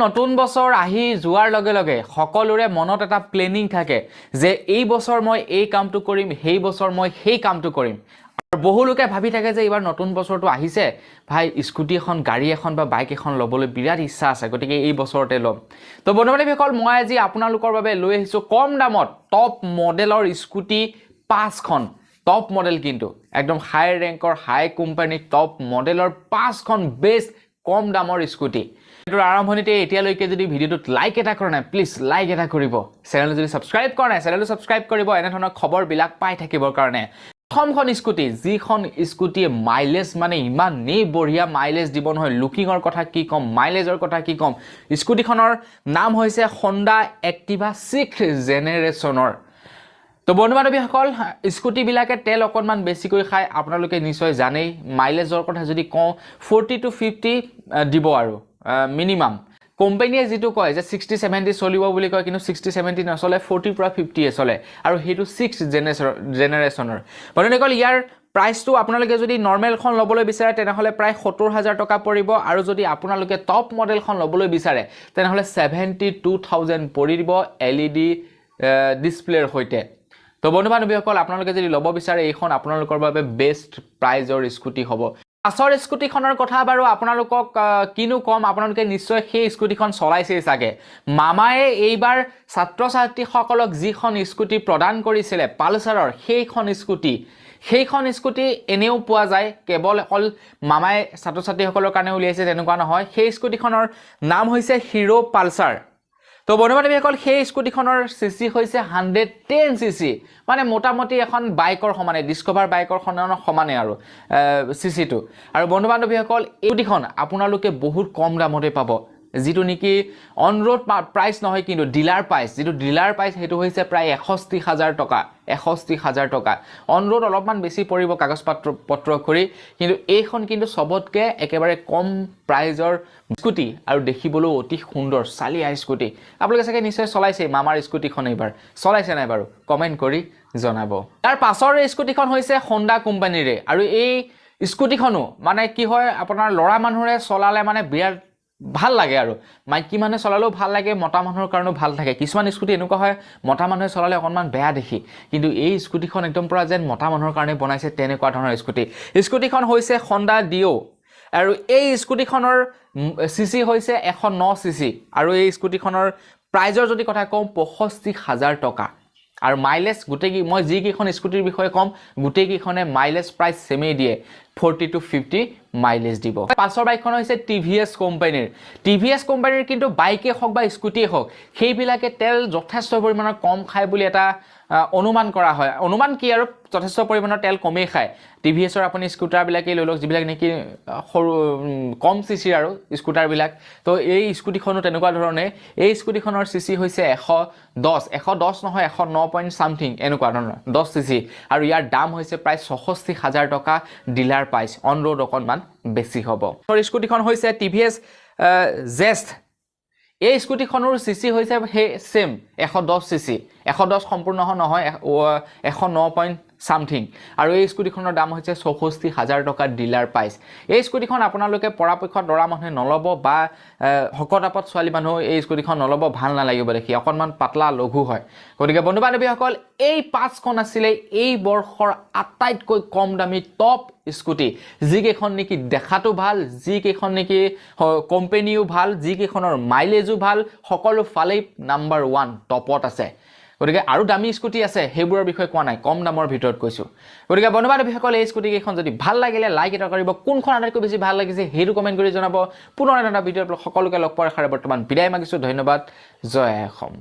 নতুন বছৰ আহি যোৱাৰ লগে লগে সকলোৰে মনত এটা প্লেনিং থাকে যে এই বছৰ মই এই কামটো কৰিম, সেই বছৰ মই সেই কামটো কৰিম। আৰু বহু লোকে ভাবি থাকে যে এইবাৰ নতুন বছৰটো আহিছে, ভাই স্কুটি এখন, গাড়ী এখন বা বাইক এখন ল'বলৈ বিৰাট ইচ্ছা আছে, গতিকে এই বছৰতে ল'ম। তো বন্ধু-বান্ধৱীসকল, মই আজি আপোনালোকৰ বাবে লৈ আহিছোঁ কম দামত টপ মডেলৰ স্কুটি 5খন। টপ মডেল কিন্তু একদম হাই ৰেংকৰ, হাই কোম্পানীৰ টপ মডেলৰ 5খন বেষ্ট কম দামৰ স্কুটি। এইটোৰ আৰম্ভণিতে এতিয়ালৈকে যদি ভিডিঅ'টোত লাইক এটা কৰা নাই, প্লিজ লাইক এটা কৰিব। চেনেলটো যদি ছাবস্ক্ৰাইব কৰা নাই, চেনেলটো ছাবস্ক্ৰাইব কৰিব এনেধৰণৰ খবৰবিলাক পাই থাকিবৰ কাৰণে। প্ৰথমখন স্কুটি, যিখন স্কুটিয়ে মাইলেজ মানে ইমানেই বঢ়িয়া মাইলেজ দিব নহয়, লুকিঙৰ কথা কি ক'ম, মাইলেজৰ কথা কি ক'ম। স্কুটিখনৰ নাম হৈছে হণ্ডা এক্টিভা 6th জেনেৰেশ্যনৰ। তো বন্ধু-বান্ধৱীসকল, স্কুটিবিলাকে তেল অকণমান বেছিকৈ খায়, আপোনালোকে নিশ্চয় জানেই। মাইলেজৰ কথা যদি কওঁ 40 to 50 দিব আৰু মিনিমাম। কোম্পানীয়ে যিটো কয় যে 60-70 চলিব বুলি কয়, কিন্তু 60-70 নচলে, 40 পৰা 50 চলে, আৰু সেইটো 6th জেনেৰেশ্যনৰ। বন্ধুসকল, ইয়াৰ প্ৰাইচটো আপোনালোকে যদি নৰ্মেলখন ল'বলৈ বিচাৰে তেনেহ'লে প্ৰায় 70,000 টকা পৰিব, আৰু যদি আপোনালোকে টপ মডেলখন ল'বলৈ বিচাৰে তেনেহ'লে 72,000 পৰি দিব LED ডিছপ্লেৰ সৈতে। তো বন্ধু-বান্ধৱীসকল, আপোনালোকে যদি ল'ব বিচাৰে এইখন আপোনালোকৰ বাবে বেষ্ট প্ৰাইজৰ স্কুটি হ'ব। পাছৰ স্কুটিখনৰ কথা বাৰু আপোনালোকক কিনো ক'ম, আপোনালোকে নিশ্চয় সেই স্কুটিখন চলাইছেই চাগে। মামায়ে এইবাৰ ছাত্ৰ ছাত্ৰীসকলক যিখন স্কুটি প্ৰদান কৰিছিলে পালচাৰৰ, সেইখন স্কুটি এনেও পোৱা যায়, কেৱল অকল মামাই ছাত্ৰ ছাত্ৰীসকলৰ কাৰণে উলিয়াইছে তেনেকুৱা নহয়। সেই স্কুটিখনৰ নাম হৈছে হিৰো পালচাৰ। তো বন্ধু-বান্ধৱীসকল, সেই স্কুটিখনৰ চিচি হৈছে 110 চিচি, মানে মোটামুটি এখন বাইকৰ সমানে, ডিস্কভাৰ বাইকৰ সমানে আৰু চিচিটো। আৰু বন্ধু-বান্ধৱীসকল, এই স্কুটিখন আপোনালোকে বহুত কম দামতে পাব, যিটো নেকি অন ৰোড প্ৰাইচ নহয়, কিন্তু ডিলাৰ প্ৰাইচ, যিটো ডিলাৰ প্ৰাইচ সেইটো হৈছে প্ৰায় 61,000 টকা। 61,000 টকা। অন ৰোড অলপমান বেছি পৰিব কাগজ পত্ৰ কৰি, কিন্তু এইখন কিন্তু চবতকৈ একেবাৰে কম প্ৰাইজৰ স্কুটি, আৰু দেখিবলৈও অতি সুন্দৰ চালিয়া স্কুটি। আপোনালোকে চাগে নিশ্চয় চলাইছে মামাৰ স্কুটিখন, এইবাৰ চলাইছে নাই বাৰু কমেণ্ট কৰি জনাব। তাৰ পাছৰ স্কুটিখন হৈছে হণ্ডা কোম্পানীৰে, আৰু এই স্কুটিখনো মানে কি হয়, আপোনাৰ ল'ৰা মানুহৰে চলালে মানে বিৰাট ভাল লাগে, আৰু মাইকী মানুহে চলালেও ভাল লাগে, মতা মানুহৰ কাৰণেও ভাল থাকে। কিছুমান স্কুটি এনেকুৱা হয় মতা মানুহে চলালে অকণমান বেয়া দেখি, কিন্তু এই স্কুটিখন একদম পৰা যেন মতা মানুহৰ কাৰণে বনাইছে তেনেকুৱা ধৰণৰ স্কুটি। স্কুটিখন হৈছে হণ্ডা ডিঅ', আৰু এই স্কুটিখনৰ চিচি হৈছে 109 চিচি, আৰু এই স্কুটিখনৰ প্ৰাইজৰ যদি কথা কওঁ 65,000 টকা। আৰু মাইলেজ মই যিকেইখন স্কুটিৰ বিষয়ে ক'ম গোটেইকেইখনে মাইলেজ প্ৰাইচ ছেমেই দিয়ে, 40 to 50 মাইলেজ দিব। পাছৰ বাইকখন হৈছে টিভিএছ কোম্পানীৰ, কিন্তু বাইকে হওক বা স্কুটিয়ে হওক সেইবিলাকে তেল যথেষ্ট পৰিমাণৰ কম খায় বুলি এটা অনুমান কৰা হয়। অনুমান কি আৰু, যথেষ্ট পৰিমাণৰ তেল কমেই খায়। টিভিএছৰ আপুনি স্কুটাৰবিলাকেই লৈ লওক, যিবিলাক নেকি সৰু কম চিচিৰ আৰু স্কুটাৰবিলাক। তো এই স্কুটিখনো তেনেকুৱা ধৰণে। এই স্কুটিখনৰ চিচি হৈছে 110 নহয়, 109 চামথিং এনেকুৱা ধৰণৰ 10 চিচি, আৰু ইয়াৰ দাম হৈছে প্ৰায় 64,000 টকা ডিলাৰ প্ৰাইচ। অন ৰোড অকণমান বেছি হ'ব। স্কুটিখন হৈছে টিভিএছ জেষ্ট। এই স্কুটিখনৰ চিচি হৈছে সেই ছেম 110 চিচি, 110 সম্পূৰ্ণ নহয়, 109 চামথিং, আৰু এই স্কুটিখনৰ দাম হৈছে 64,000 টকা ডিলাৰ প্ৰাইচ। এই স্কুটিখন আপোনালোকে পৰাপক্ষত ল'ৰা মানুহে নল'ব, বা শকত-আপত ছোৱালী মানুহ এই স্কুটিখন নল'ব, ভাল নালাগিব দেখি, অকণমান পাতলা লঘু হয়। গতিকে বন্ধু-বান্ধৱীসকল, এই 5খন আছিলে এই বৰ্ষৰ আটাইতকৈ কম দামী টপ স্কুটি, যিকেইখন নেকি দেখাতো ভাল, যিকেইখন নেকি কোম্পানীও ভাল, যিকেইখনৰ মাইলেজো ভাল, সকলো ফালেই নাম্বাৰ 1 টপত আছে। গতিকে আৰু দামী স্কুটি আছে, সেইবোৰৰ বিষয়ে কোৱা নাই, কম দামৰ ভিতৰত কৈছোঁ। গতিকে বন্ধু-বান্ধৱীসকল, এই স্কুটিকেইখন যদি ভাল লাগিলে লাইক এটা কৰিব, কোনখন আটাইতকৈ বেছি ভাল লাগিছে সেইটো কমেণ্ট কৰি জনাব। পুনৰ এটা ভিডিঅ'ত সকলোকে লগ পোৱাৰ আশাৰে বৰ্তমান বিদায় মাগিছোঁ। ধন্যবাদ। জয় অসম।